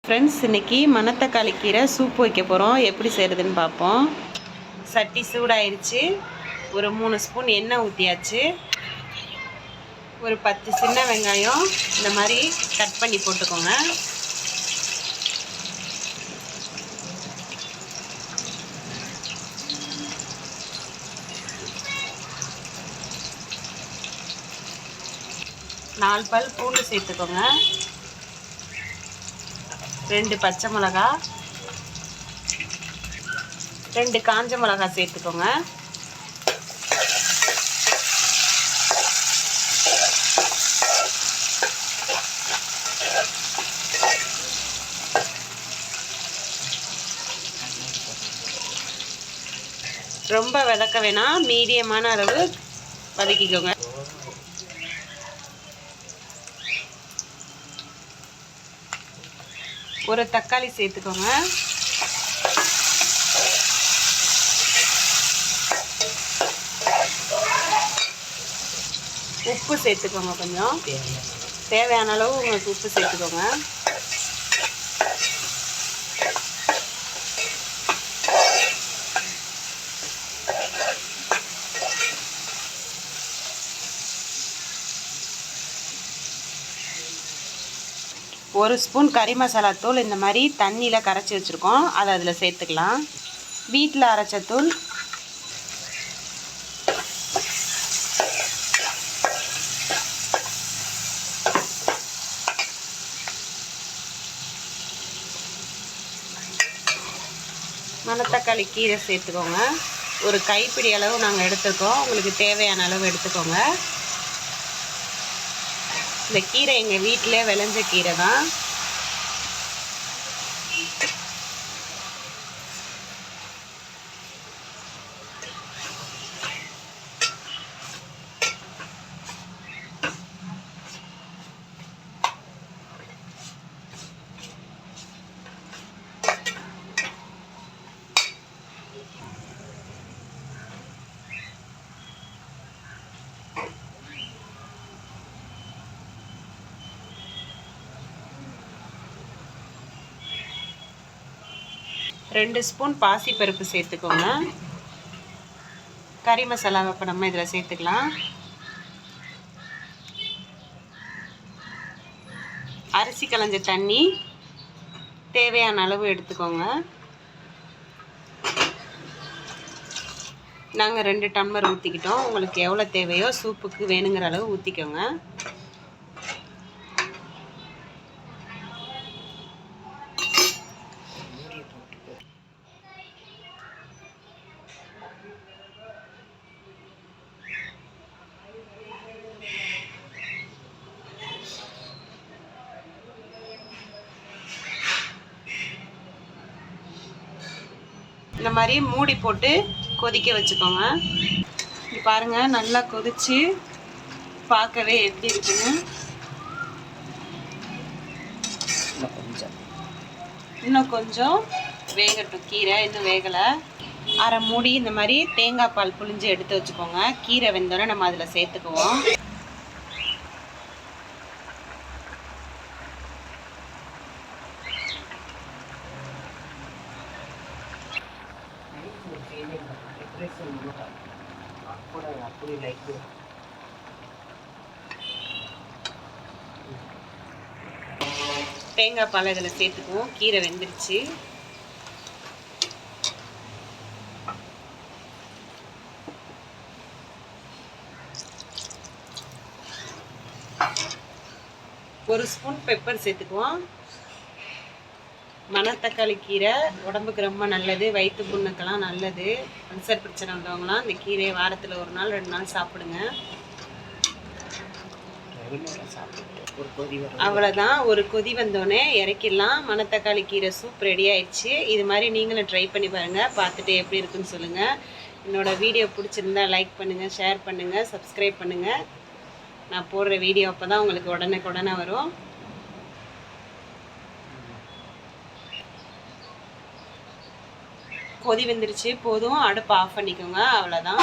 Friends, இன்றைக்கி மணத்தக்காளி கீரை சூப் வைக்க போகிறோம். எப்படி செய்கிறதுன்னு பார்ப்போம். சட்டி சூடாயிருச்சு. ஒரு 3 ஸ்பூன் எண்ணெய் ஊற்றியாச்சு. ஒரு 10 சின்ன வெங்காயம் இந்த மாதிரி கட் பண்ணி போட்டுக்கோங்க. நாலு பல் பூண்டு சேர்த்துக்கோங்க. 2 பச்சை மிளகா, 2 காஞ்ச மிளகா சேர்த்துக்கோங்க. ரொம்ப வதக்க வேணாம், மீடியமான அளவு வதக்கிக்கோங்க. ஒரு தக்காளி சேர்த்துக்கோங்க. உப்பு சேர்த்துக்கோங்க. கொஞ்சம் தேவையான அளவு உங்களுக்கு உப்பு சேர்த்துக்கோங்க. ஒரு ஸ்பூன் கறி மசாலா தூள் இந்த மாதிரி தண்ணியில் கரைச்சி வச்சுருக்கோம். அதை அதில் சேர்த்துக்கலாம். வீட்டில் அரைச்ச தூள், மணத்தக்காளி கீரை சேர்த்துக்கோங்க. ஒரு கைப்பிடி அளவு நாங்கள் எடுத்துருக்கோம். உங்களுக்கு தேவையான அளவு எடுத்துக்கோங்க. இந்த கீரை எங்கள் வீட்டிலே விளைஞ்ச கீரை தான். ரெண்டு ஸ்பூன் பாசிப்பருப்பு சேர்த்துக்கோங்க. கறி மசாலாவை இப்போ நம்ம இதில் சேர்த்துக்கலாம். அரிசி களைஞ்ச தண்ணி தேவையான அளவு எடுத்துக்கோங்க. நாங்கள் 2 டம்ளர் ஊற்றிக்கிட்டோம். உங்களுக்கு எவ்வளோ தேவையோ சூப்புக்கு வேணுங்கிற அளவு ஊற்றிக்கோங்க. இந்த மாதிரி மூடி போட்டு கொதிக்க வச்சுக்கோங்க. பாருங்கள், நல்லா கொதிச்சு பார்க்கவே எப்படி இருக்குன்னு. இன்னும் கொஞ்சம் வேகட்டும். கீரை இன்னும் வேகலை. அரை மூடி இந்த மாதிரி தேங்காய் பால் புழிஞ்சு எடுத்து வச்சுக்கோங்க. கீரை வெந்தோடனே நம்ம அதில் சேர்த்துக்குவோம். தேங்காய் பால் இதில் சேர்த்துக்குவோம். கீரை வெந்துருச்சு. ஒரு ஸ்பூன் பெப்பர் சேர்த்துக்குவோம். மணத்தக்காளி கீரை உடம்புக்கு ரொம்ப நல்லது. வயிற்று புண்ணுக்கெல்லாம் நல்லது. அல்சர் பிரச்சனை வந்தவங்களாம் இந்த கீரையை வாரத்தில் 1 நாள் 2 நாள் சாப்பிடுங்க. அவ்வளோதான். ஒரு கொதி வந்தோடனே இறக்கிடலாம். மணத்தக்காளி கீரை சூப் ரெடி ஆயிடுச்சு. இது மாதிரி நீங்களும் ட்ரை பண்ணி பாருங்கள். பார்த்துட்டு எப்படி இருக்குன்னு சொல்லுங்கள். என்னோடய வீடியோ பிடிச்சிருந்தா லைக் பண்ணுங்கள், ஷேர் பண்ணுங்கள், சப்ஸ்கிரைப் பண்ணுங்கள். நான் போடுற வீடியோ அப்போ தான் உங்களுக்கு உடனே வரும். கொதி வந்துருச்சு, போதும். அடுப்பு ஆஃப் பண்ணிக்கோங்க. அவ்வளோதான்.